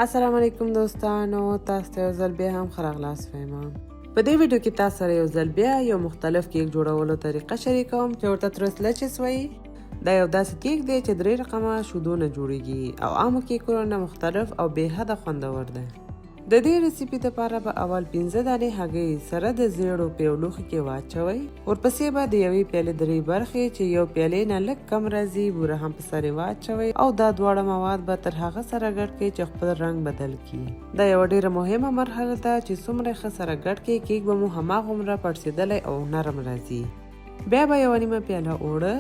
السلام علیکم دوستانو، تاسو ته یو ځل بیا هم ښه راغلاست وایم. په دې ویډیو کې تاسو سره یو ځل بیا یو مختلف کیک جوړولو طریقه شریکوم چې ورته ترس لچس وایي. دا یو داسې کیک دی چې 3 رقمه شودو نه جوړیږي او عامو کیکونو نه مختلف او بې حده خوندور دی. د دې ریسیپي لپاره به اول 15 دانې هګۍ سره د زیړو په یو لوښي کې واچوئ. ورپسې به د یوې پیالې 3 برخې چې یو پیالې نه لږ کم راځي بوره هم په سر واچوئ او دا دواړه مواد به تر هغه سره ګډ کړئ چې خپل رنګ بدل کړي. دا یوه ډیره مهمه مرحله ده چې څومره ښه سره ګډ کړئ کیک به مو هماغومره پړسېدلی او نرم راځي. بیا به یوه نیمه پیاله اوړه،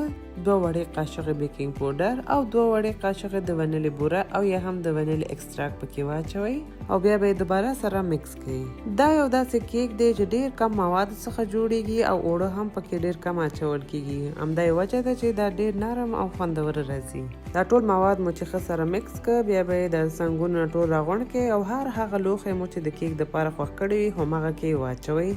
2 وړې قاشقې بیکینګ پوډر او 2 وړې قاشقې د ونلې بوره او یا هم د ونلې اکستراکټ پکې واچوئ او بیا به یې دوباره سره مکس کړئ. دا یو داسې کیک دی چې ډیر کم مواد څخه جوړیږي او اوړه هم پکې ډیر کم اچول کیږي. همدا یې وجه ده چې دا ډیر نرم او خوندور راځي. دا ټول مواد مو چې ښه سره مکس کړه، بیا به یې د څنګونو ټول راغونډ کړئ او هر هغه لوښی مو چې د کیک دپاره خوښ کړی وي هماغه کې واچوئ.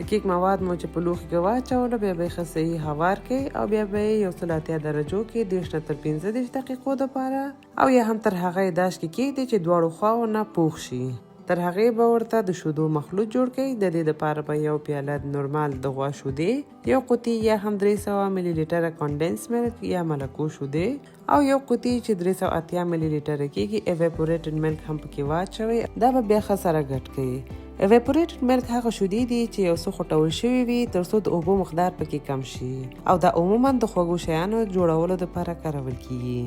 د کیک مواد مو چې په لوښي کې واچولو بیا به یې ښه صحیح هوار کړئ او بیا به یې 180 درجو کې 30 نه تر 15 دقیقو دپاره او یا هم تر هغه یې داش کې کیږدئ چې دواړو خواو نه پوخ شي. تر هغې به ورته د شودو مخلوط جوړ کړئ. د دې دپاره به یو پیاله نورمال د غوا شودې، یو قوطي یا هم 300 ملي لیټره condensed ملک یا ملکو شودې او یو قوطي چې 380 ملي لیټره کېږي evaporated ملک هم پکې واچوئ. دا به بیا ښه سره ګډ کړئ. evaporated ملک هغه شودې دي چې یو څه خوټول شوي وي تر څو د اوبو مقدار پکې کم شي او دا عموما د خوږو شیانو جوړولو دپاره کارول کیږي.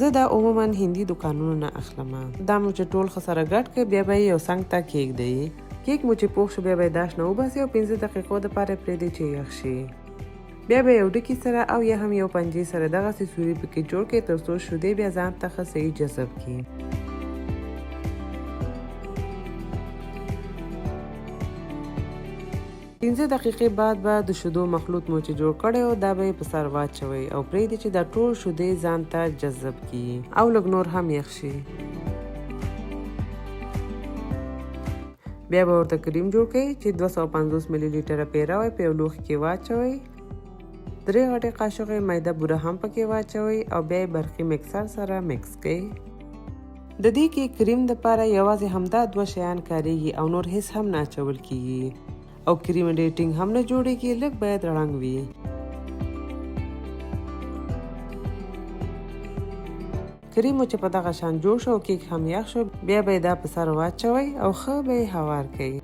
زه دا عموما هندي دکانونو نه اخلم. دا مو چې ټول ښه سره ګډ کړئ بیا به یې یو څنګ ته کېږدئ. کیک مو چې پوخ شو بیا به یې داش نه وباسئ او 15 دقیقو دپاره پرېږدئ چې یخ شي. بیا به یو ډکي سره او یا هم یو پنجې سره دغسې سوري پکې جوړ کړئ تر څو شودې بیا ځان ته ښه صحیح جذب کړي. 15 دقیقې بعد به د شودو مخلوط مو چې جوړ کړی و دا به یې په سر واچوئ او پرېږدئ چې دا ټول شودې ځان ته جذب کړي او لږ نور هم یخ شي. بیا به ورته کریم جوړ کړئ چې 250 ملي لیټره پیره وای په یو لوښي کې واچوئ. 3 غټې قاشقې میده بوره هم پکې واچوئ او بیا یې برقي مکسر سره مکس کړئ. د دې کې کریم دپاره یوازې همدا 2 شیان کاریږي او نور هیڅ هم نه اچول کیږي او کریم ډیټینګ هم نه جوړیږي، لږ باید رنګ وي. کریم مو چې په دغه شان جوړ شو او کیک هم یخ شو بیا به یې دا په سر واچوئ او ښه به یې هوار کړئ.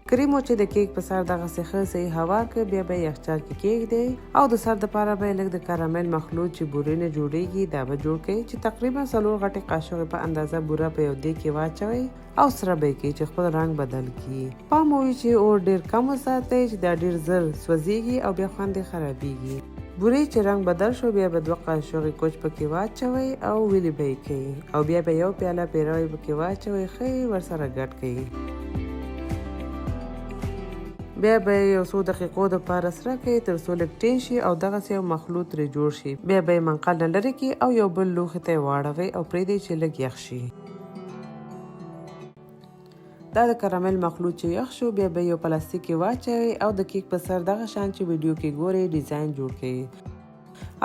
کریم مو چې د کیک په سر دغسې ښه صحیح هوار کړ بیا به یې یخچال کې کېږدئ او د سر دپاره به یې لږ د کارامل مخلوط چې بورې نه جوړیږي دا به جوړ کړئ چې تقریبا 4 غټې قاشقې په اندازه بوره په یو دیګ کې واچوئ او سره به یې کړئ چې خپل رنګ بدل کړي. پام وي چې اور ډېر کم وساتئ چې دا ډېر زر سوځېږي او بیا خوند یې خرابېږي. بورې چې رنګ بدل شو بیا به 2 قاشقې کوچ پکې واچوئ او ویلې به یې کړئ او بیا به یو پیاله پیروی پکې واچوئ، ښه یې ورسره ګډ کړئ. بیا به یې یو څو دقیقو دپاره سره کړئ تر څو لږ ټین شي او دغسې یو مخلوط ترې جوړ شي. بیا به یې منقل نه لرې کړئ او یو بل لوښي ته یې واړوئ او پرېږدئ چې لږ یخ شي. دا د کارامل مخلوط چې یخ شو بیا به یو پلاستیک کې واچوئ او د کیک په سر دغه شان چې ویډیو کې ګورئ ډیزاین جوړ کړئ.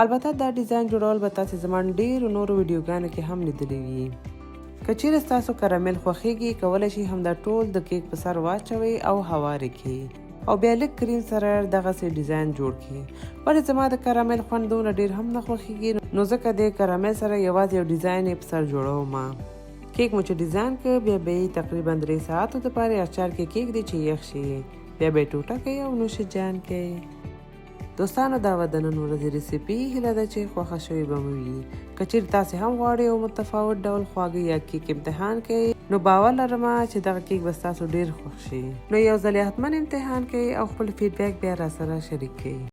البته دا ډیزاین جوړول به تاسې زما ډېرو نورو ویډیوګانو کې هم لیدلی وي. که چیرې ستاسو کارامل خوښیږي کولی شئ همدا ټول د کیک په سر واچوئ او هوار یې کړئ او بیا لږ کریم سره دغسې ډیزاین جوړ کړي. ولې زما د کارامل خوند دونه ډېر هم نه خوښیږي نو ځکه د کارامل سره یوازې یو ډیزاین یې په سر جوړوم. کیک مو چې ډیزاین کړ بیا به یې تقریبا 3 ساعتو دپاره یخچال کې کیږدئ چې یخ شي. بیا به یې ټوټه کړئ او نوش جان کړئ. دوستانو دا وه د نن ورځې ریسیپي. هیله ده چې خوښه شوې به مو وي. که چیرې تاسې هم غواړئ یو متفاوت ډول خواږه یا کیک امتحان کړئ نو باور لرم چې دغه کیک به ستاسو ډېر خوښ شي. نو یو ځل یې حتما امتحان کړئ او خپل فیډبیک بیا راسره شریک کړئ.